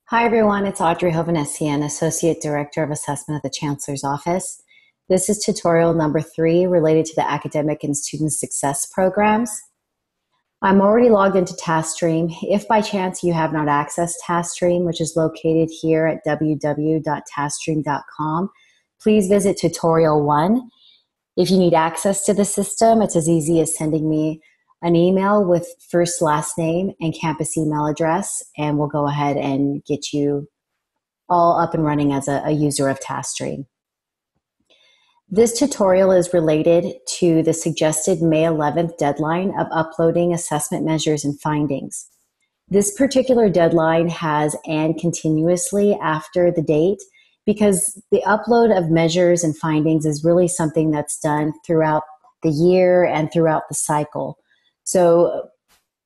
Hi everyone, it's Audrey Hovhanessian, Associate Director of Assessment at the Chancellor's Office. This is tutorial number 3 related to the Academic and Student Success Programs. I'm already logged into TaskStream. If by chance you have not accessed TaskStream, which is located here at www.taskstream.com, please visit tutorial 1. If you need access to the system, it's as easy as sending me an email with first, last name, and campus email address, and we'll go ahead and get you all up and running as a user of TaskStream. This tutorial is related to the suggested May 11th deadline of uploading assessment measures and findings. This particular deadline has "and continuously" after the date because the upload of measures and findings is really something that's done throughout the year and throughout the cycle. So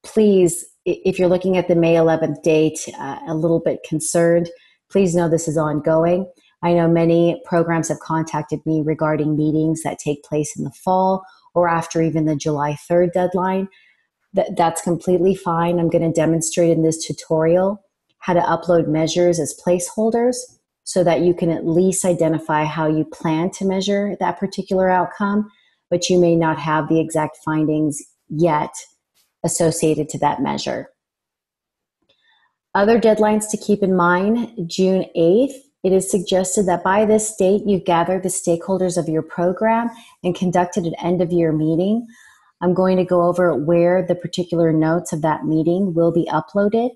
please, if you're looking at the May 11th date, a little bit concerned, please know this is ongoing. I know many programs have contacted me regarding meetings that take place in the fall or after even the July 3rd deadline. That's completely fine. I'm going to demonstrate in this tutorial how to upload measures as placeholders so that you can at least identify how you plan to measure that particular outcome, but you may not have the exact findings yet associated to that measure. Other deadlines to keep in mind: June 8th, it is suggested that by this date you've gathered the stakeholders of your program and conducted an end-of-year meeting. I'm going to go over where the particular notes of that meeting will be uploaded.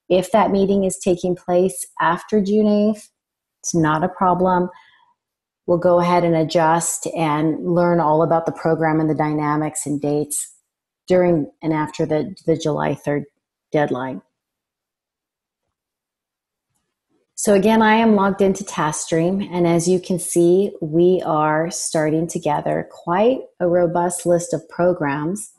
If that meeting is taking place after June 8th, it's not a problem. We'll go ahead and adjust and learn all about the program and the dynamics and dates during and after the July 3rd deadline. So again, I am logged into TaskStream, and as you can see, we are starting to gather quite a robust list of programs.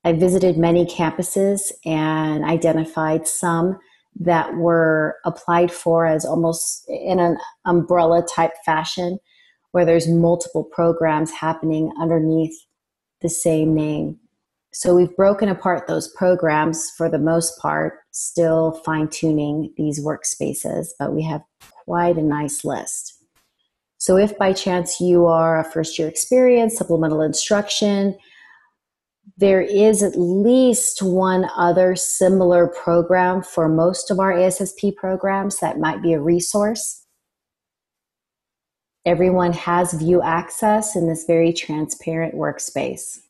I visited many campuses and identified some that were applied for as almost in an umbrella type fashion, where there's multiple programs happening underneath the same name. So we've broken apart those programs for the most part, still fine-tuning these workspaces, but we have quite a nice list. So if by chance you are a first-year experience, supplemental instruction, there is at least one other similar program for most of our ASSP programs that might be a resource. Everyone has view access in this very transparent workspace.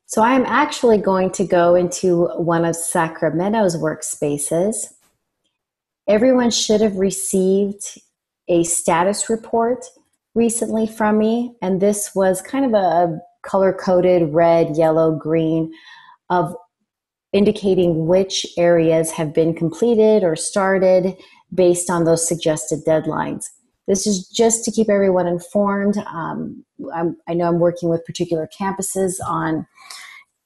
So I am actually going to go into one of Sacramento's workspaces. Everyone should have received a status report recently from me, and this was kind of a color-coded red, yellow, green of indicating which areas have been completed or started based on those suggested deadlines. This is just to keep everyone informed. I know I'm working with particular campuses on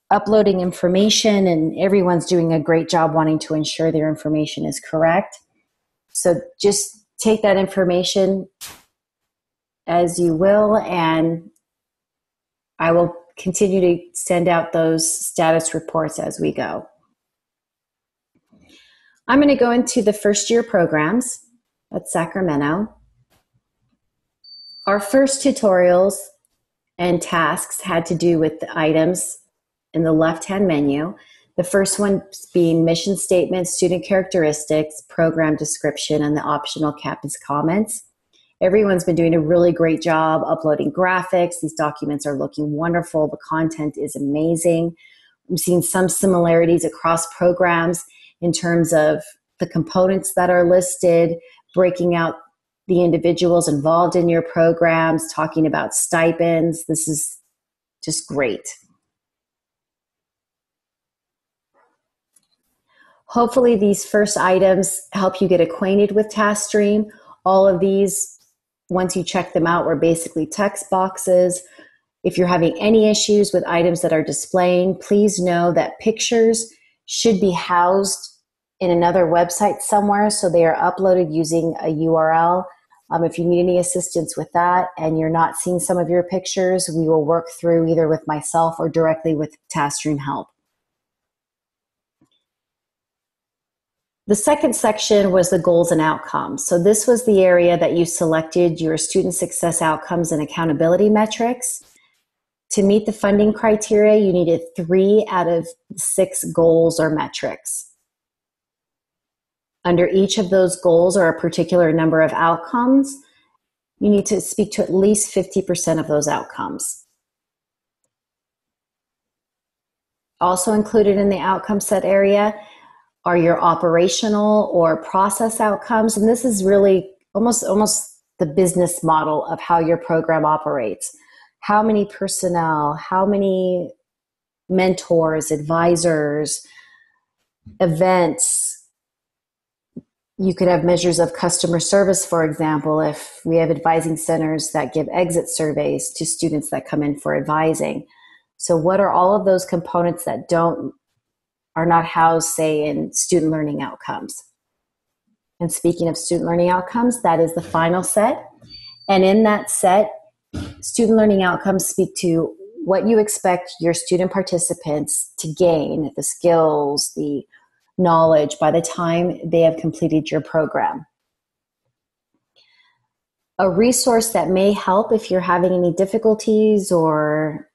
uploading information, and everyone's doing a great job wanting to ensure their information is correct. So just take that information as you will, and I will continue to send out those status reports as we go. I'm going to go into the first year programs at Sacramento. Our first tutorials and tasks had to do with the items in the left-hand menu. The first one being mission statement, student characteristics, program description, and the optional campus comments. Everyone's been doing a really great job uploading graphics. These documents are looking wonderful. The content is amazing. I'm seeing some similarities across programs in terms of the components that are listed, breaking out the individuals involved in your programs, talking about stipends. This is just great. Hopefully these first items help you get acquainted with TaskStream. All of these, once you check them out, were basically text boxes. If you're having any issues with items that are displaying, please know that pictures should be housed in another website somewhere, so they are uploaded using a URL. If you need any assistance with that and you're not seeing some of your pictures, we will work through either with myself or directly with TaskStream help. The second section was the goals and outcomes. So this was the area that you selected your student success outcomes and accountability metrics. To meet the funding criteria, you needed 3 out of 6 goals or metrics. Under each of those goals or a particular number of outcomes, you need to speak to at least 50% of those outcomes. Also included in the outcome set area are your operational or process outcomes. And this is really almost the business model of how your program operates. How many personnel, how many mentors, advisors, events. You could have measures of customer service, for example, if we have advising centers that give exit surveys to students that come in for advising. So what are all of those components that are not housed, say, in student learning outcomes? And speaking of student learning outcomes, that is the final set. And in that set, student learning outcomes speak to what you expect your student participants to gain, the skills, the knowledge by the time they have completed your program. A resource that may help if you're having any difficulties or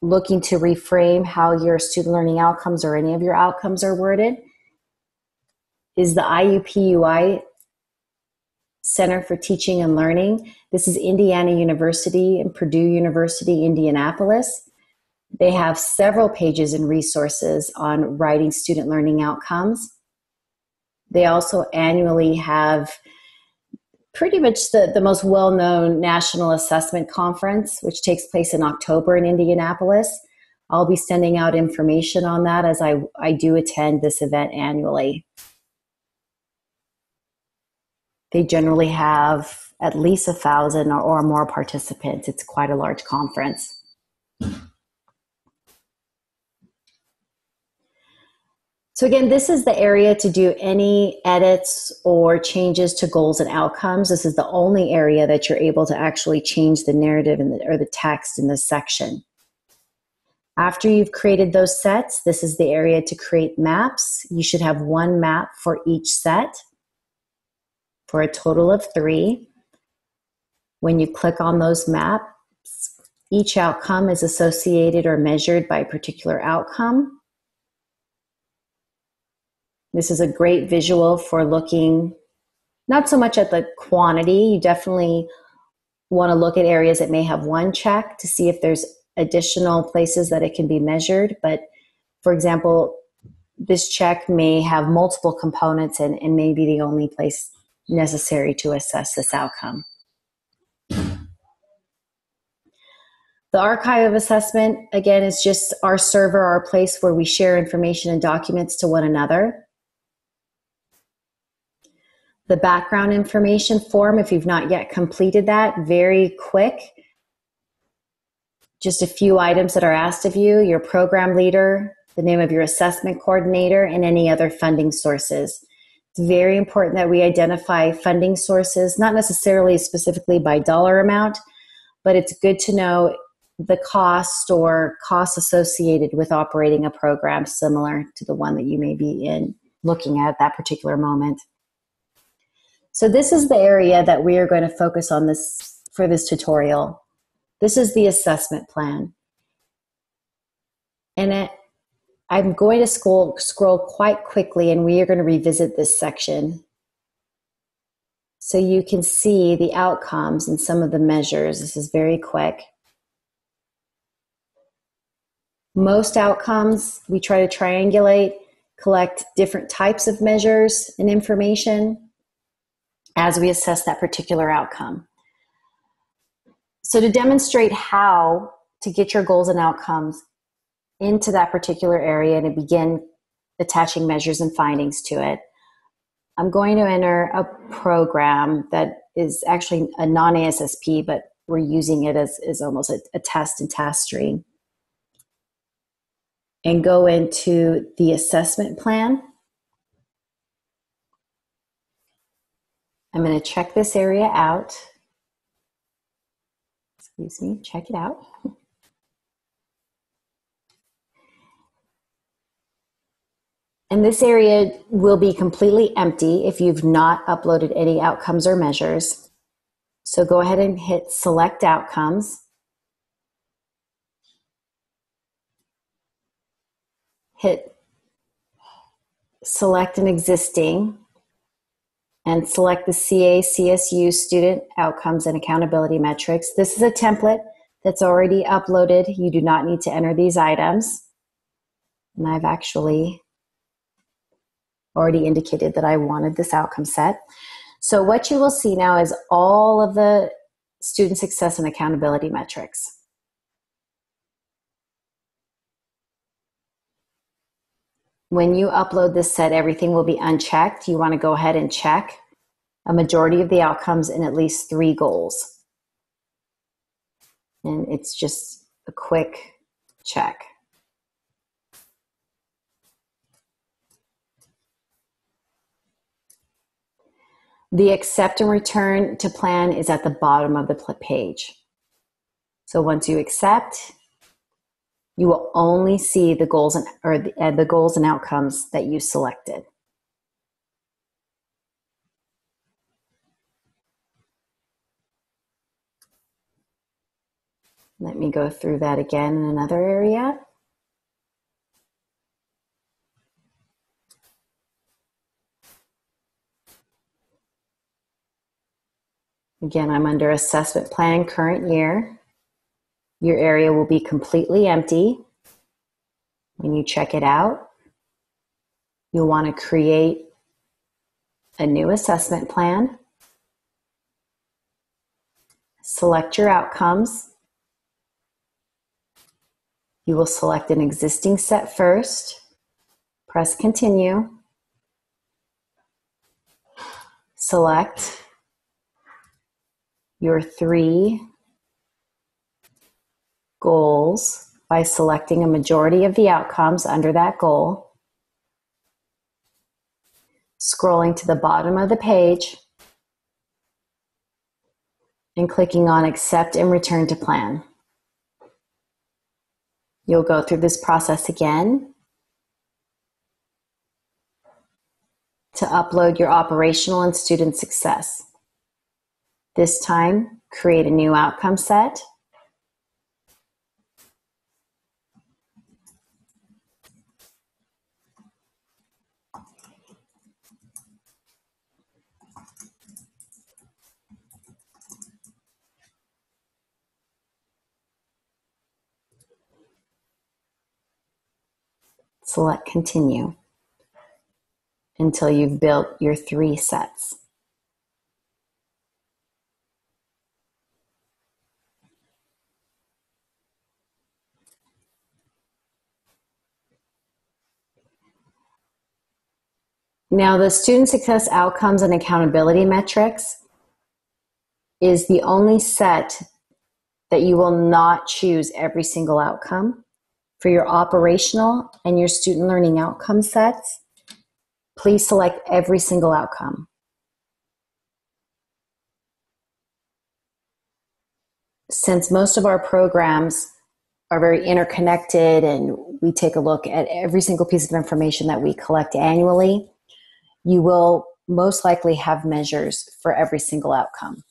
looking to reframe how your student learning outcomes or any of your outcomes are worded is the IUPUI Center for Teaching and Learning. This is Indiana University and Purdue University, Indianapolis. They have several pages and resources on writing student learning outcomes. They also annually have pretty much the most well-known national assessment conference, which takes place in October in Indianapolis. I'll be sending out information on that as I do attend this event annually. They generally have at least 1,000 or more participants. It's quite a large conference. So again, this is the area to do any edits or changes to goals and outcomes. This is the only area that you're able to actually change the narrative or the text in this section. After you've created those sets, this is the area to create maps. You should have 1 map for each set for a total of 3. When you click on those maps, each outcome is associated or measured by a particular outcome. This is a great visual for looking not so much at the quantity. You definitely want to look at areas that may have 1 check to see if there's additional places that it can be measured. But for example, this check may have multiple components and may be the only place necessary to assess this outcome. The archive of assessment, again, is just our server, our place where we share information and documents to one another. The background information form, if you've not yet completed that, very quick. Just a few items that are asked of you: your program leader, the name of your assessment coordinator, and any other funding sources. It's very important that we identify funding sources, not necessarily specifically by dollar amount, but it's good to know the cost or costs associated with operating a program similar to the one that you may be looking at that particular moment. So this is the area that we are going to focus on for this tutorial. This is the assessment plan. And I'm going to scroll quite quickly, and we are going to revisit this section so you can see the outcomes and some of the measures. This is very quick. Most outcomes, we try to triangulate, collect different types of measures and information as we assess that particular outcome. So to demonstrate how to get your goals and outcomes into that particular area and to begin attaching measures and findings to it, I'm going to enter a program that is actually a non-ASSP, but we're using it as almost a test in TaskStream, and go into the assessment plan. I'm going to check this area out. Excuse me, check it out. And this area will be completely empty if you've not uploaded any outcomes or measures. So go ahead and hit Select Outcomes. Hit Select an Existing and select the CA-CSU Student Outcomes and Accountability Metrics. This is a template that's already uploaded. You do not need to enter these items. And I've actually already indicated that I wanted this outcome set. So what you will see now is all of the student success and accountability metrics. When you upload this set, everything will be unchecked. You want to go ahead and check a majority of the outcomes in at least 3 goals. And it's just a quick check. The accept and return to plan is at the bottom of the page. So once you accept, you will only see the goals the goals and outcomes that you selected. Let me go through that again in another area. Again, I'm under Assessment Plan Current Year. Your area will be completely empty. When you check it out, you'll want to create a new assessment plan. Select your outcomes. You will select an existing set first. Press Continue. Select your 3 goals by selecting a majority of the outcomes under that goal. Scrolling to the bottom of the page and clicking on Accept and Return to Plan. You'll go through this process again to upload your operational and student success. This time, create a new outcome set. Select Continue until you've built your 3 sets. Now, the student success outcomes and accountability metrics is the only set that you will not choose every single outcome. For your operational and your student learning outcome sets, please select every single outcome. Since most of our programs are very interconnected and we take a look at every single piece of information that we collect annually, you will most likely have measures for every single outcome.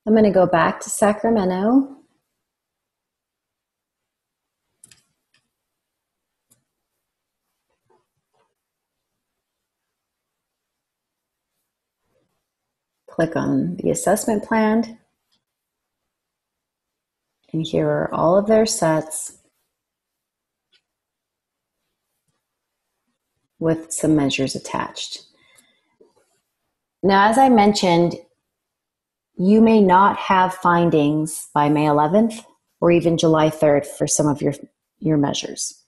I'm going to go back to Sacramento. Click on the assessment plan. And here are all of their sets with some measures attached. Now, as I mentioned, you may not have findings by May 11th or even July 3rd for some of your measures.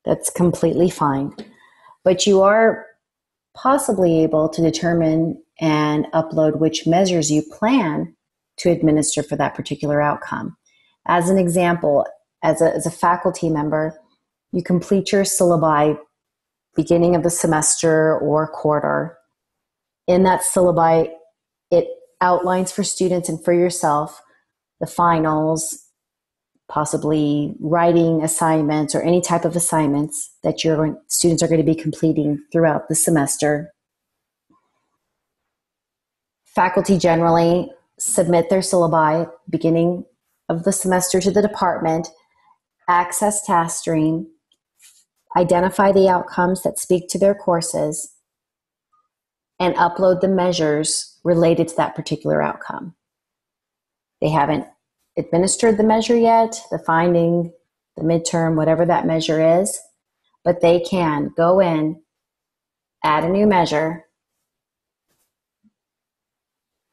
That's completely fine. But you are possibly able to determine and upload which measures you plan to administer for that particular outcome. As an example, as a faculty member, you complete your syllabi beginning of the semester or quarter. In that syllabi, it outlines for students and for yourself the finals, possibly writing assignments or any type of assignments that your students are going to be completing throughout the semester. Faculty generally submit their syllabi beginning of the semester to the department, access TaskStream, identify the outcomes that speak to their courses, and upload the measures related to that particular outcome. They haven't administered the measure yet, the finding, the midterm, whatever that measure is, but they can go in, add a new measure,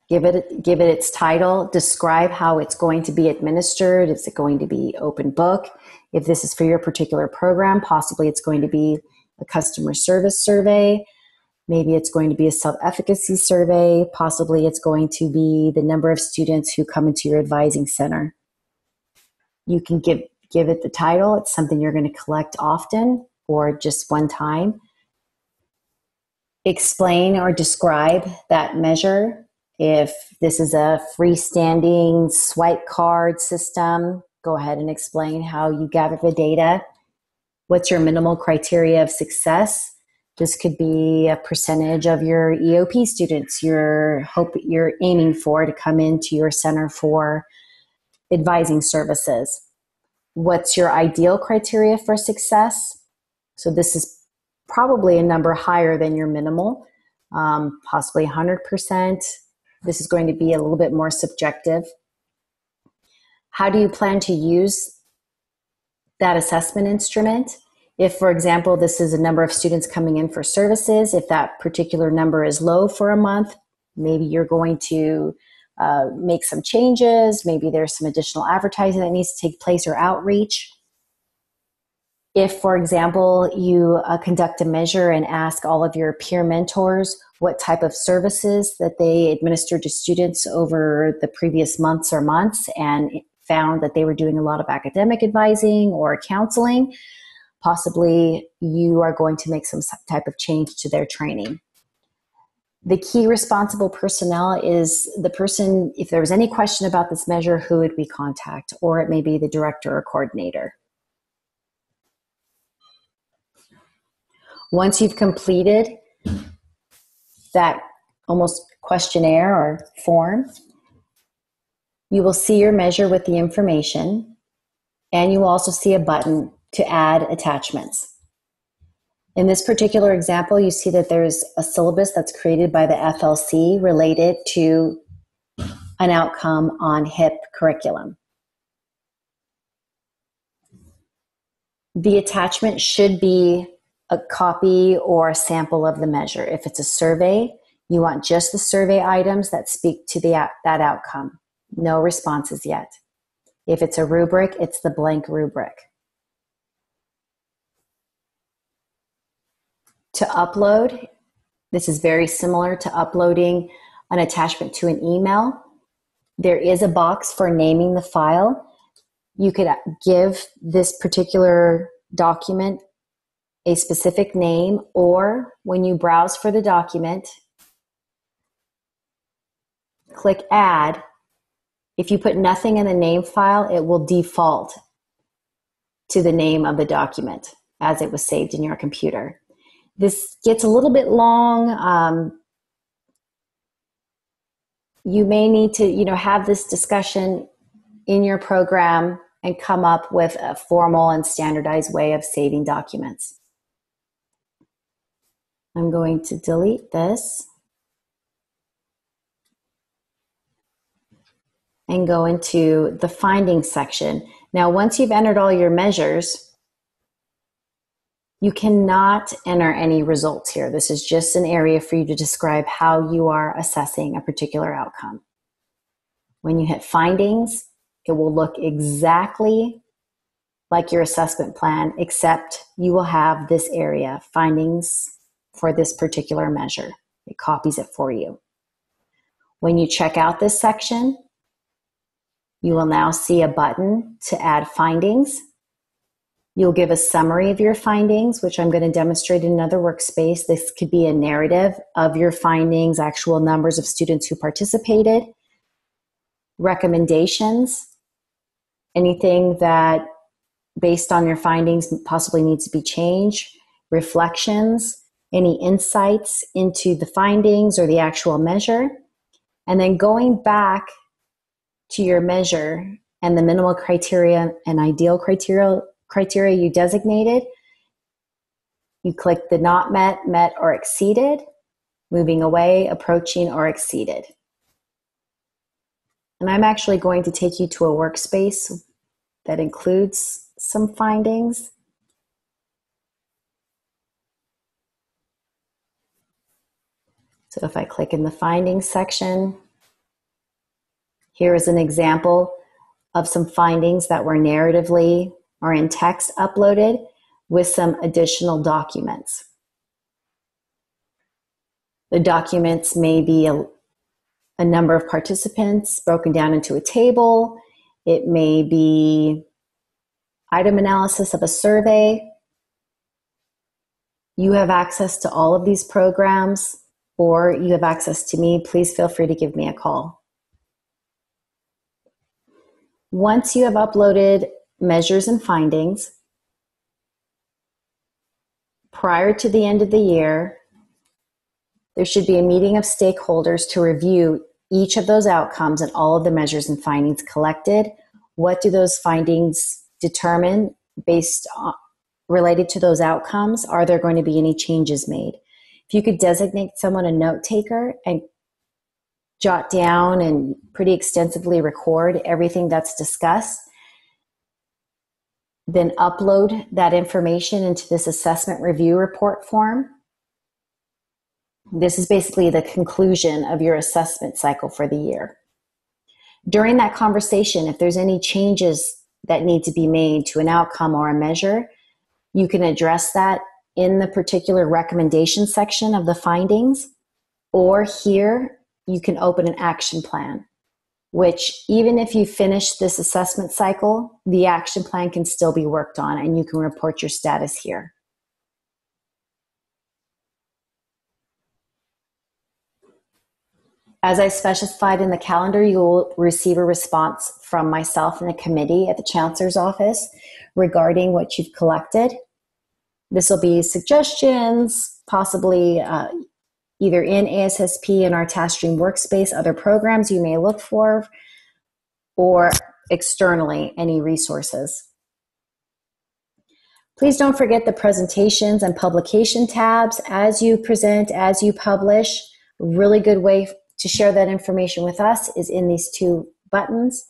give it its title, describe how it's going to be administered. Is it going to be open book? If this is for your particular program, possibly it's going to be a customer service survey. Maybe it's going to be a self-efficacy survey. Possibly it's going to be the number of students who come into your advising center. You can give it the title. It's something you're going to collect often or just one time. Explain or describe that measure. If this is a freestanding swipe card system, go ahead and explain how you gather the data. What's your minimal criteria of success? This could be a percentage of your EOP students you're aiming for to come into your center for advising services. What's your ideal criteria for success? So this is probably a number higher than your minimal, possibly 100%. This is going to be a little bit more subjective. How do you plan to use that assessment instrument? If, for example, this is a number of students coming in for services, if that particular number is low for a month, maybe you're going to make some changes. Maybe there's some additional advertising that needs to take place or outreach. If, for example, you conduct a measure and ask all of your peer mentors what type of services that they administered to students over the previous months and found that they were doing a lot of academic advising or counseling, possibly you are going to make some type of change to their training. The key responsible personnel is the person, if there was any question about this measure, who would we contact? Or it may be the director or coordinator. Once you've completed that almost questionnaire or form, you will see your measure with the information, and you will also see a button to add attachments. In this particular example, you see that there's a syllabus that's created by the FLC related to an outcome on HIP curriculum. The attachment should be a copy or a sample of the measure. If it's a survey, you want just the survey items that speak to that outcome. No responses yet. If it's a rubric, it's the blank rubric. To upload, this is very similar to uploading an attachment to an email. There is a box for naming the file. You could give this particular document a specific name, or when you browse for the document, click Add. If you put nothing in the name file, it will default to the name of the document as it was saved in your computer. This gets a little bit long. You may need to, have this discussion in your program and come up with a formal and standardized way of saving documents. I'm going to delete this and go into the findings section. Now, once you've entered all your measures, you cannot enter any results here. This is just an area for you to describe how you are assessing a particular outcome. When you hit findings, it will look exactly like your assessment plan, except you will have this area, findings for this particular measure. It copies it for you. When you check out this section, you will now see a button to add findings. You'll give a summary of your findings, which I'm going to demonstrate in another workspace. This could be a narrative of your findings, actual numbers of students who participated, recommendations, anything that based on your findings possibly needs to be changed, reflections, any insights into the findings or the actual measure, and then going back to your measure and the minimal criteria and ideal criteria you designated, you click the not met, met, or exceeded, moving away, approaching, or exceeded. And I'm actually going to take you to a workspace that includes some findings. So if I click in the findings section, here is an example of some findings that were narratively or in text uploaded with some additional documents. The documents may be a number of participants broken down into a table. It may be item analysis of a survey. You have access to all of these programs, or you have access to me. Please feel free to give me a call. Once you have uploaded measures and findings, prior to the end of the year, there should be a meeting of stakeholders to review each of those outcomes and all of the measures and findings collected. What do those findings determine based on, related to those outcomes? Are there going to be any changes made? If you could designate someone a note taker and jot down and pretty extensively record everything that's discussed, then upload that information into this assessment review report form. This is basically the conclusion of your assessment cycle for the year. During that conversation, if there's any changes that need to be made to an outcome or a measure, you can address that in the particular recommendation section of the findings, or here you can open an action plan, which even if you finish this assessment cycle, the action plan can still be worked on and you can report your status here. As I specified in the calendar, you will receive a response from myself and the committee at the Chancellor's office regarding what you've collected. This will be suggestions, possibly either in ASSP in our TaskStream workspace, other programs you may look for, or externally, any resources. Please don't forget the presentations and publication tabs as you present, as you publish. A really good way to share that information with us is in these two buttons.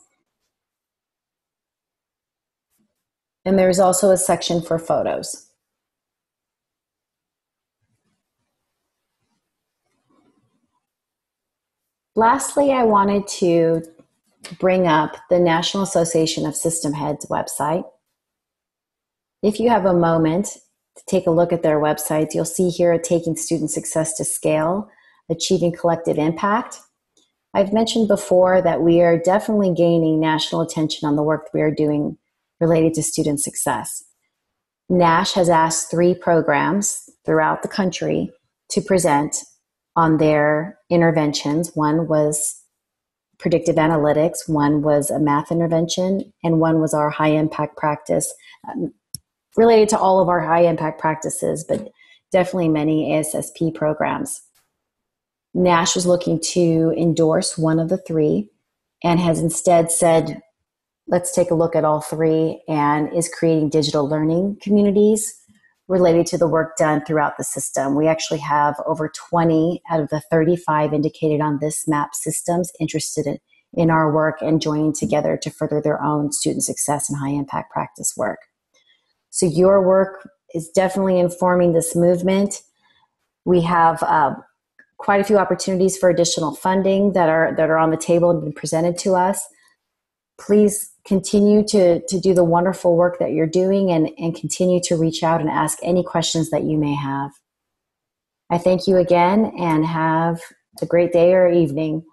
And there's also a section for photos. Lastly, I wanted to bring up the National Association of System Heads website. If you have a moment to take a look at their website, you'll see here Taking Student Success to Scale, Achieving Collective Impact. I've mentioned before that we are definitely gaining national attention on the work we are doing related to student success. NASH has asked 3 programs throughout the country to present on their interventions. One was predictive analytics, one was a math intervention, and one was our high impact practice, related to all of our high impact practices, but definitely many ASSP programs. NASH is looking to endorse one of the 3 and has instead said, let's take a look at all 3, and is creating digital learning communities related to the work done throughout the system. We actually have over 20 out of the 35 indicated on this map systems interested in our work and joining together to further their own student success and high impact practice work. So your work is definitely informing this movement. We have quite a few opportunities for additional funding that are on the table and been presented to us. Please continue to do the wonderful work that you're doing and continue to reach out and ask any questions that you may have. I thank you again and have a great day or evening.